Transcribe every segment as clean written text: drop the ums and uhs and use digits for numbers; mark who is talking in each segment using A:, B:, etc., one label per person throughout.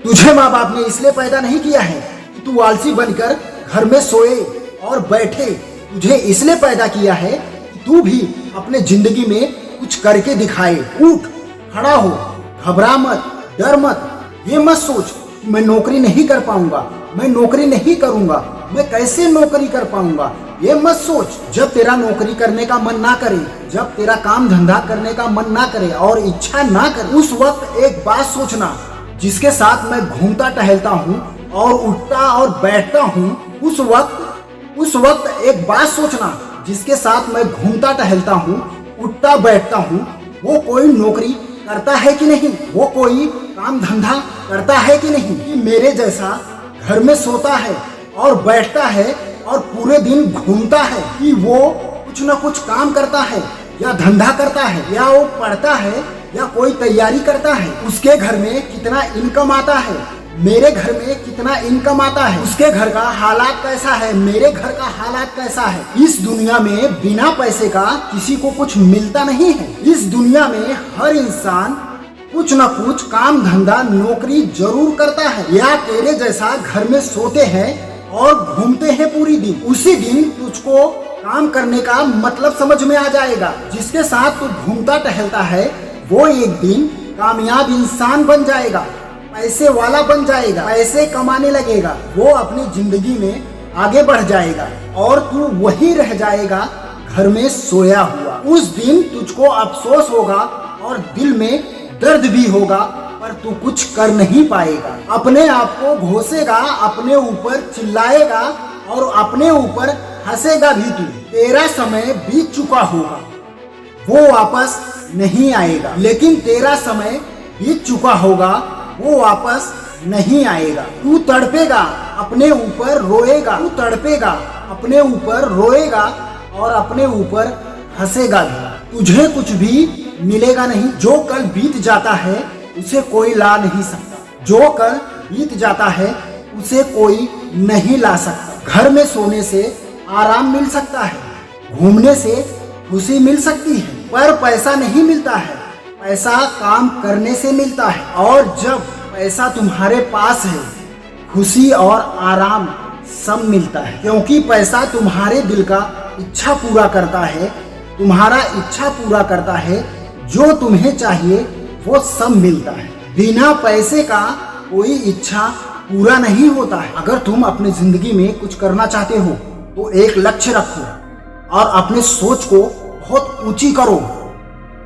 A: तुझे माँ बाप ने इसलिए पैदा नहीं किया है कि तू आलसी बनकर घर में सोए और बैठे। तुझे इसलिए पैदा किया है कि तू भी अपने जिंदगी में कुछ करके दिखाए। उठ, खड़ा हो, घबरा मत, डर मत। ये मत सोच कि मैं नौकरी नहीं कर पाऊंगा, मैं नौकरी नहीं करूंगा, मैं कैसे नौकरी कर पाऊंगा। ये मत सोच। जब तेरा नौकरी करने का मन ना करे, जब तेरा काम धंधा करने का मन ना करे और इच्छा ना करे, उस वक्त एक बात सोचना, जिसके साथ मैं घूमता टहलता हूँ और उठता और बैठता हूँ, उस वक्त एक बात सोचना, जिसके साथ मैं घूमता टहलता हूँ, उठता बैठता हूँ, वो कोई नौकरी करता है कि नहीं, वो कोई काम धंधा करता है कि नहीं, कि मेरे जैसा घर में सोता है और बैठता है और पूरे दिन घूमता है, कि वो कुछ न कुछ काम करता है या धंधा करता है या वो पढ़ता है या कोई तैयारी करता है। उसके घर में कितना इनकम आता है, मेरे घर में कितना इनकम आता है, उसके घर का हालात कैसा है, मेरे घर का हालात कैसा है। इस दुनिया में बिना पैसे का किसी को कुछ मिलता नहीं है। इस दुनिया में हर इंसान कुछ न कुछ काम धंधा नौकरी जरूर करता है, या तेरे जैसा घर में सोते हैं और घूमते हैं पूरी दिन। उसी दिन तुझको काम करने का मतलब समझ में आ जाएगा। जिसके साथ तू घूमता टहलता है वो एक दिन कामयाब इंसान बन जाएगा, पैसे वाला बन जाएगा, पैसे कमाने लगेगा, वो अपनी जिंदगी में आगे बढ़ जाएगा और तू वही रह जाएगा घर में सोया हुआ। उस दिन तुझको अफसोस होगा और दिल में दर्द भी होगा, पर तू कुछ कर नहीं पाएगा। अपने आप को घोसेगा, अपने ऊपर चिल्लाएगा और अपने ऊपर हंसेगा भी तू। तेरा समय बीत चुका होगा, वो वापस नहीं आएगा, लेकिन तेरा समय बीत चुका होगा, वो वापस नहीं आएगा। तू तड़पेगा, अपने ऊपर रोएगा, तू तड़पेगा, अपने ऊपर रोएगा और अपने ऊपर हंसेगा भी। तुझे कुछ भी मिलेगा नहीं। जो कल बीत जाता है उसे कोई ला नहीं सकता, जो कल बीत जाता है उसे कोई नहीं ला सकता। घर में सोने से आराम मिल सकता है, घूमने से खुशी मिल सकती है, पर पैसा नहीं मिलता है। पैसा काम करने से मिलता है, और जब पैसा तुम्हारे पास है खुशी और आराम सब मिलता है, क्योंकि पैसा तुम्हारे दिल का इच्छा पूरा करता है, तुम्हारा इच्छा पूरा करता है। जो तुम्हें चाहिए वो सब मिलता है। बिना पैसे का कोई इच्छा पूरा नहीं होता है। अगर तुम अपनी जिंदगी में कुछ करना चाहते हो तो एक लक्ष्य रखो और अपने सोच को बहुत ऊंची करो,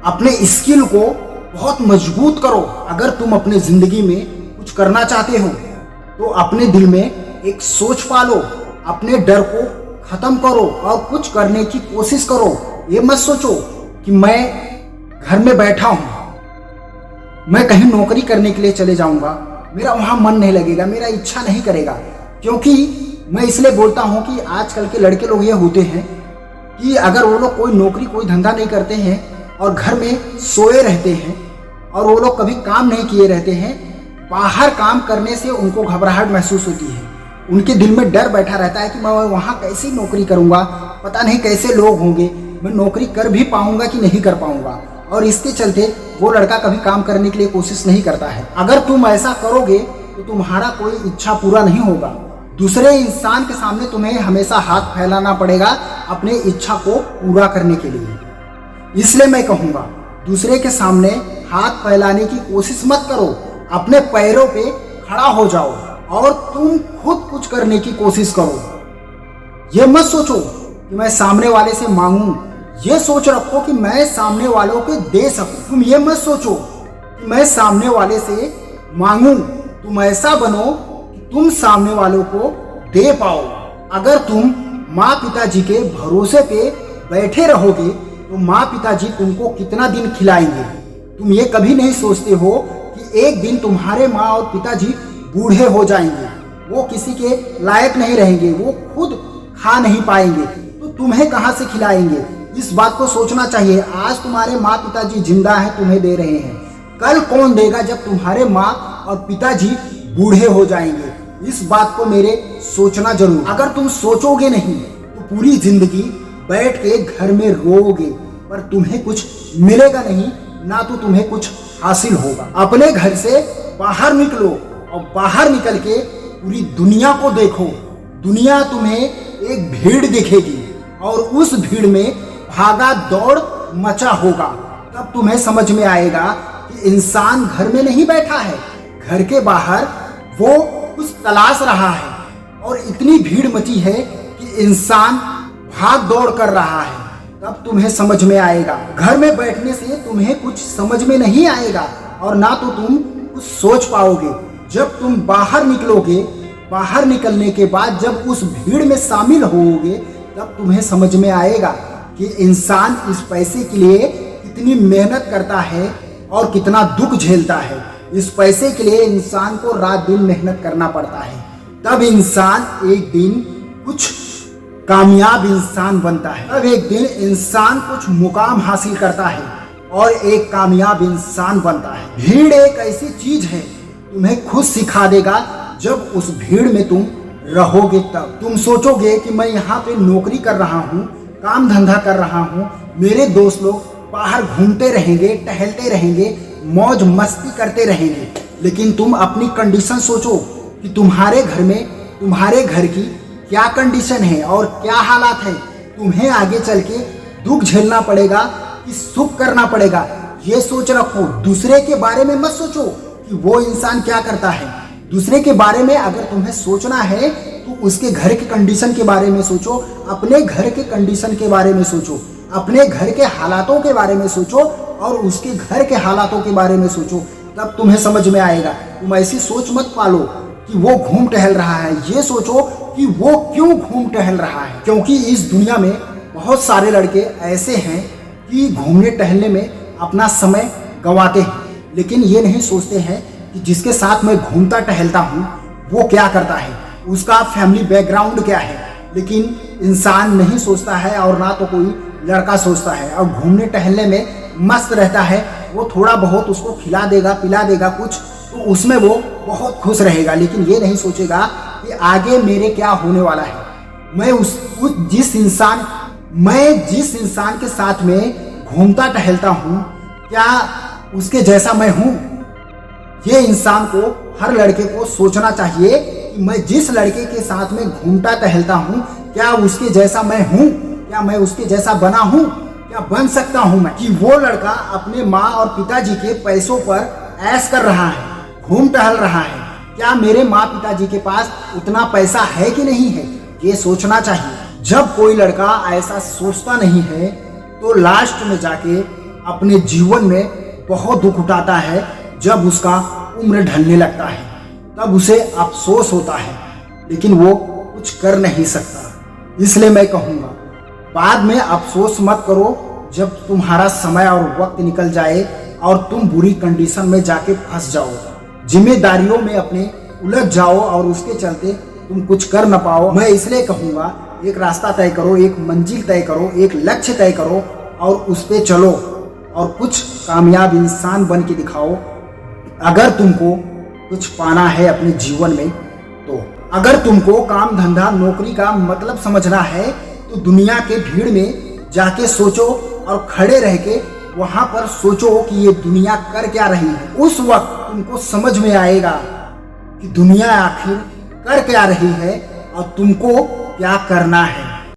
A: अपने स्किल को बहुत मजबूत करो। अगर तुम अपने जिंदगी में कुछ करना चाहते हो तो अपने दिल में एक सोच पालो, अपने डर को खत्म करो और कुछ करने की कोशिश करो। ये मत सोचो कि मैं घर में बैठा हूँ, मैं कहीं नौकरी करने के लिए चले जाऊंगा, मेरा वहाँ मन नहीं लगेगा, मेरा इच्छा नहीं करेगा। क्योंकि मैं इसलिए बोलता हूँ कि आजकल के लड़के लोग ये होते हैं कि अगर वो लोग कोई नौकरी कोई धंधा नहीं करते हैं और घर में सोए रहते हैं और वो लोग कभी काम नहीं किए रहते हैं, बाहर काम करने से उनको घबराहट महसूस होती है। उनके दिल में डर बैठा रहता है कि मैं वहाँ कैसी नौकरी करूँगा, पता नहीं कैसे लोग होंगे, मैं नौकरी कर भी पाऊँगा कि नहीं कर पाऊँगा, और इसके चलते वो लड़का कभी काम करने के लिए कोशिश नहीं करता है। अगर तुम ऐसा करोगे तो तुम्हारा कोई इच्छा पूरा नहीं होगा। दूसरे इंसान के सामने तुम्हें हमेशा हाथ फैलाना पड़ेगा अपने इच्छा को पूरा करने के लिए। इसलिए मैं कहूँगा दूसरे के सामने हाथ फैलाने की कोशिश मत करो, अपने पैरों पे खड़ा हो जाओ और तुम खुद कुछ करने की कोशिश करो। ये मत सोचो कि मैं सामने वाले से मांगूं, ये सोच रखो कि मैं सामने वालों को दे सकूं। तुम ये मत सोचो कि मैं सामने वाले से मांगूं, तुम ऐसा बनो कि तुम सामने वालों को दे पाओ। अगर तुम माँ पिताजी के भरोसे पे बैठे रहोगे तो माँ पिताजी तुमको कितना दिन खिलाएंगे। तुम ये कभी नहीं सोचते हो कि एक दिन तुम्हारे माँ और पिताजी बूढ़े हो जाएंगे, वो किसी के लायक नहीं रहेंगे, वो खुद खा नहीं पाएंगे, तो तुम्हें कहाँ से खिलाएंगे। इस बात को सोचना चाहिए। आज तुम्हारे माँ पिताजी जिंदा हैं, तुम्हें दे रहे हैं, कल कौन देगा जब तुम्हारे माँ और पिताजी बूढ़े हो जाएंगे। इस बात को मेरे सोचना जरूर। अगर तुम सोचोगे नहीं तो पूरी जिंदगी बैठ के घर में रोओगे, पर तुम्हें कुछ मिलेगा नहीं, ना तो तुम्हें कुछ हासिल होगा। अपने घर से बाहर निकलो और बाहर निकल के पूरी दुनिया को देखो। दुनिया तुम्हें एक भीड़ दिखेगी और उस भीड़ में भागा दौड़ मचा होगा। तब तुम्हें समझ में आएगा कि इंसान घर में नहीं बैठा है, घर के बाहर वो कुछ तलाश रहा है और इतनी भीड़ मची है कि इंसान भाग दौड़ कर रहा है। तब तुम्हें समझ में आएगा। घर में बैठने से तुम्हें कुछ समझ में नहीं आएगा और ना तो तुम कुछ सोच पाओगे। जब तुम बाहर निकलोगे, बाहर निकलने के बाद जब उस भीड़ में शामिल होगे, तब तुम्हें समझ में आएगा कि इंसान इस पैसे के लिए कितनी मेहनत करता है और कितना दुख झेलता है। इस पैसे के लिए इंसान को रात दिन मेहनत करना पड़ता है। तब इंसान एक दिन कुछ कामयाब इंसान बनता है। तब एक दिन इंसान कुछ मुकाम हासिल करता है और एक कामयाब इंसान बनता है। भीड़ एक ऐसी चीज है, तुम्हें खुद सिखा देगा। जब उस भीड़ में तुम रहोगे तब तुम सोचोगे कि मैं यहाँ पे नौकरी कर रहा हूँ, काम धंधा कर रहा हूँ, मेरे दोस्त लोग बाहर घूमते रहेंगे, टहलते रहेंगे, मौज मस्ती करते रहेंगे। लेकिन तुम अपनी कंडीशन सोचो कि तुम्हारे घर में, तुम्हारे घर की क्या कंडीशन है और क्या हालात है। तुम्हें आगे चल के दुख झेलना पड़ेगा कि सुख करना पड़ेगा, ये सोच रखो। दूसरे के बारे में मत सोचो कि वो इंसान क्या करता है। दूसरे के बारे में अगर तुम्हें सोचना है तो उसके घर के कंडीशन के बारे में सोचो, अपने घर के कंडीशन के बारे में सोचो, अपने घर के हालातों के बारे में सोचो और उसके घर के हालातों के बारे में सोचो। तब तुम्हें समझ में आएगा। तुम ऐसी सोच मत पालो कि वो घूम टहल रहा है, ये सोचो कि वो क्यों घूम टहल रहा है। क्योंकि इस दुनिया में बहुत सारे लड़के ऐसे हैं कि घूमने टहलने में अपना समय गंवाते हैं, लेकिन ये नहीं सोचते हैं कि जिसके साथ मैं घूमता टहलता हूँ वो क्या करता है, उसका फैमिली बैकग्राउंड क्या है। लेकिन इंसान नहीं सोचता है और ना तो कोई लड़का सोचता है और घूमने टहलने में मस्त रहता है। वो थोड़ा बहुत उसको खिला देगा, पिला देगा कुछ, तो उसमें वो बहुत खुश रहेगा। लेकिन ये नहीं सोचेगा कि आगे मेरे क्या होने वाला है। मैं जिस इंसान के साथ में घूमता टहलता हूँ, क्या उसके जैसा मैं हूँ। ये इंसान को, हर लड़के को सोचना चाहिए कि मैं जिस लड़के के साथ में घूमता टहलता हूँ, क्या उसके जैसा मैं हूँ, क्या मैं उसके जैसा बना हूँ, क्या बन सकता हूँ मैं। कि वो लड़का अपने माँ और पिताजी के पैसों पर ऐश कर रहा है, घूम टहल रहा है, क्या मेरे माँ पिताजी के पास उतना पैसा है कि नहीं है, ये सोचना चाहिए। जब कोई लड़का ऐसा सोचता नहीं है तो लास्ट में जाके अपने जीवन में बहुत दुख उठाता है। जब उसका उम्र ढलने लगता है तब उसे अफसोस होता है, लेकिन वो कुछ कर नहीं सकता। इसलिए मैं कहूँगा, बाद में अफसोस मत करो। जब तुम्हारा समय और वक्त निकल जाए और तुम बुरी कंडीशन में जाके फंस जाओ, जिम्मेदारियों में अपने उलझ जाओ और उसके चलते तुम कुछ कर न पाओ, मैं इसलिए कहूँगा एक रास्ता तय करो, एक मंजिल तय करो, एक लक्ष्य तय करो और उस पे चलो और कुछ कामयाब इंसान बन के दिखाओ। अगर तुमको कुछ पाना है अपने जीवन में तो अगर तुमको काम धंधा नौकरी का मतलब समझना है तो दुनिया के भीड़ में जाके सोचो और खड़े रह के वहां पर सोचो कि ये दुनिया कर क्या रही है। उस वक्त तुमको समझ में आएगा कि दुनिया आखिर कर क्या रही है और तुमको क्या करना है।